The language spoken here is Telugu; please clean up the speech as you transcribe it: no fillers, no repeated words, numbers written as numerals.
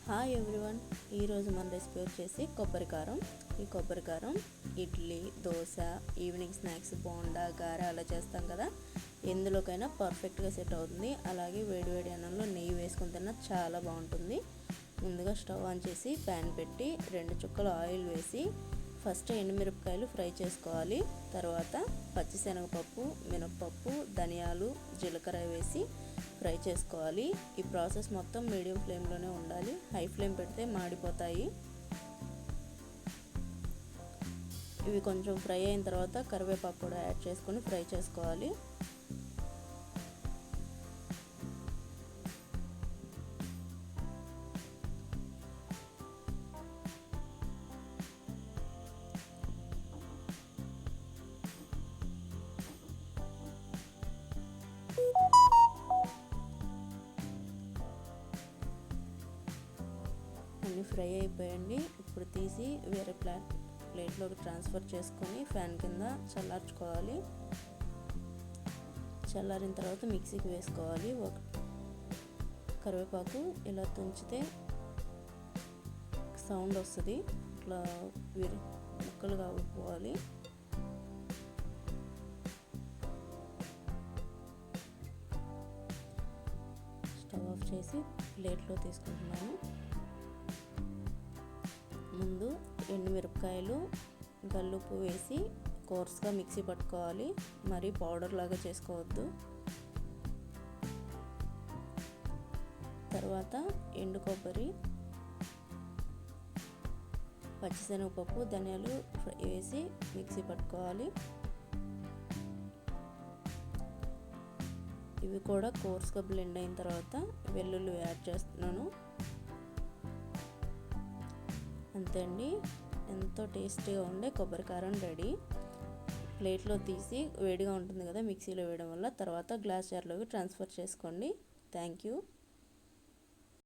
హాయ్ ఎవ్రీవన్, ఈరోజు మన రెసిపీ వచ్చేసి కొబ్బరి కారం. ఈ కొబ్బరి కారం ఇడ్లీ, దోశ, ఈవినింగ్ స్నాక్స్, బోండా, గారె అలా చేస్తాం కదా, ఎందులోకైనా పర్ఫెక్ట్గా సెట్ అవుతుంది. అలాగే వేడివేడి అన్నంలో నెయ్యి వేసుకొని తిన్నా చాలా బాగుంటుంది. ముందుగా స్టవ్ ఆన్ చేసి ప్యాన్ పెట్టి 2 చుక్కలు ఆయిల్ వేసి ఫస్ట్ ఎండుమిరపకాయలు ఫ్రై చేసుకోవాలి. తర్వాత పచ్చిశనగపప్పు, మినపప్పు, ధనియాలు, జీలకర్ర వేసి ఫ్రై చేసుకోవాలి. ఈ ప్రాసెస్ మొత్తం మీడియం ఫ్లేమ్లోనే ఉండాలి, హై ఫ్లేమ్ పెడితే మాడిపోతాయి. ఇవి కొంచెం ఫ్రై అయిన తర్వాత కరివేపాకు కూడా యాడ్ చేసుకొని ఫ్రై చేసుకోవాలి. అన్నీ ఫ్రై అయిపోయండి. ఇప్పుడు తీసి వేరే ప్లేట్లోకి ట్రాన్స్ఫర్ చేసుకొని ఫ్యాన్ కింద చల్లార్చుకోవాలి. చల్లారిన తర్వాత మిక్సీకి వేసుకోవాలి. కరివేపాకు ఇలా తుంచితే సౌండ్ వస్తుంది, ఇట్లా ముక్కలు కాగిపోవాలి. స్టవ్ ఆఫ్ చేసి ప్లేట్లో తీసుకుంటున్నాను. ముందు ఎండుమిరపకాయలు, గల్లుప్పు వేసి కోర్స్గా మిక్సీ పట్టుకోవాలి, మరి పౌడర్ లాగా చేసుకోవద్దు. తర్వాత ఎండు కొబ్బరి, పచ్చిశనగపప్పు, ధనియాలు వేసి మిక్సీ పట్టుకోవాలి. ఇవి కూడా కోర్స్గా బ్లెండ్ అయిన తర్వాత వెల్లుల్లి యాడ్ చేస్తున్నాను. అంతే అండి, ఎంతో టేస్టీగా ఉండే కొబ్బరి కారం రెడీ. ప్లేట్లో తీసి వేడిగా ఉంటుంది కదా మిక్సీలో వేయడం వల్ల, తర్వాత గ్లాస్ జార్లోకి ట్రాన్స్ఫర్ చేసుకోండి. Thank you.